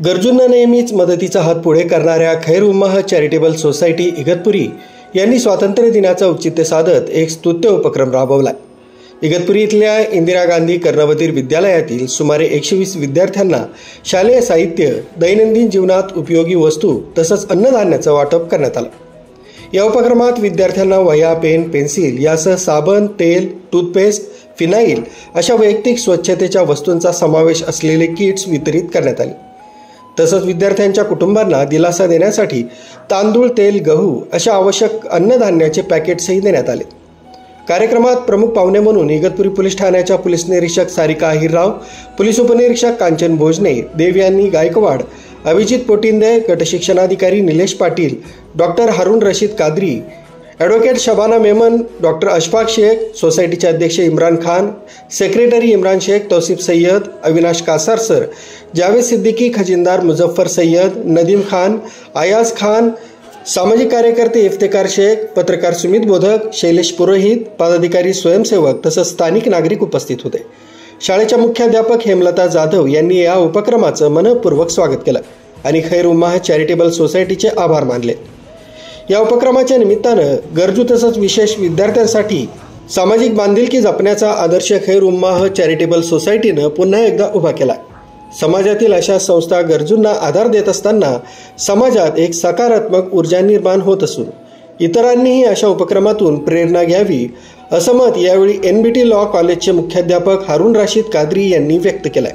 गरजूंना नेहमीच मदतीचा हात पुढे करणाऱ्या खैर उम्माह चॅरिटेबल सोसायटी इगतपुरी यांनी स्वातंत्र्य दिनाचा औचित्य साधत एक स्तुत्य उपक्रम राबवला. इगतपुरी इथल्या इंदिरा गांधी कर्णवतीर विद्यालयातील सुमारे 120 विद्यार्थ्यांना शालेय साहित्य, दैनंदिन जीवनात उपयोगी वस्तू तसंच अन्नधान्याचं वाटप करण्यात आलं. या उपक्रमात विद्यार्थ्यांना वह्या, पेन, पेन्सिल यासह साबण, तेल, टूथपेस्ट, फिनाईल अशा वैयक्तिक स्वच्छतेच्या वस्तूंचा समावेश असलेले किट्स वितरित करण्यात आले. तसंच विद्यार्थ्यांच्या कुटुंबांना दिलासा देण्यासाठी तांदूळ, तेल, गहू अशा आवश्यक अन्नधान्याचे पॅकेट्सही देण्यात आले. कार्यक्रमात प्रमुख पाहुणे म्हणून इगतपुरी पोलीस ठाण्याच्या पोलीस निरीक्षक सारिका अहिरराव, पोलीस उपनिरीक्षक कांचन भोजने, देवयानी गायकवाड, अभिजित पोटिंदे, गटशिक्षणाधिकारी निलेश पाटील, डॉक्टर हारून रशीद कादरी, ॲडव्होकेट शबाना मेमन, डॉक्टर अशफाक शेख, सोसायटीचे अध्यक्ष इम्रान खान, सेक्रेटरी इम्रान शेख, तौसिफ सय्यद, अविनाश कासार सर, जावेद सिद्दीकी, खजिनदार मुझफ्फर सय्यद, नदीम खान, आयाज खान, सामाजिक कार्यकर्ते इफ्तेकार शेख, पत्रकार सुमित बोधक, शैलेश पुरोहित, पदाधिकारी, स्वयंसेवक तसंच स्थानिक नागरिक उपस्थित होते. शाळेच्या मुख्याध्यापक हेमलता जाधव यांनी या उपक्रमाचं मनपूर्वक स्वागत केलं आणि खैर उम्माह चॅरिटेबल सोसायटीचे आभार मानले. या उपक्रमाच्या निमित्तानं गरजू तसंच विशेष विद्यार्थ्यांसाठी सामाजिक बांधिलकी जपण्याचा आदर्श खैर उम्माह चॅरिटेबल सोसायटीनं पुन्हा एकदा उभा केला. समाजातील अशा संस्था गरजूंना आधार देत असताना समाजात एक सकारात्मक ऊर्जा निर्माण होत असून इतरांनीही अशा उपक्रमातून प्रेरणा घ्यावी असं मत यावेळी NBT लॉ कॉलेजचे मुख्याध्यापक हारून रशीद कादरी यांनी व्यक्त केलं.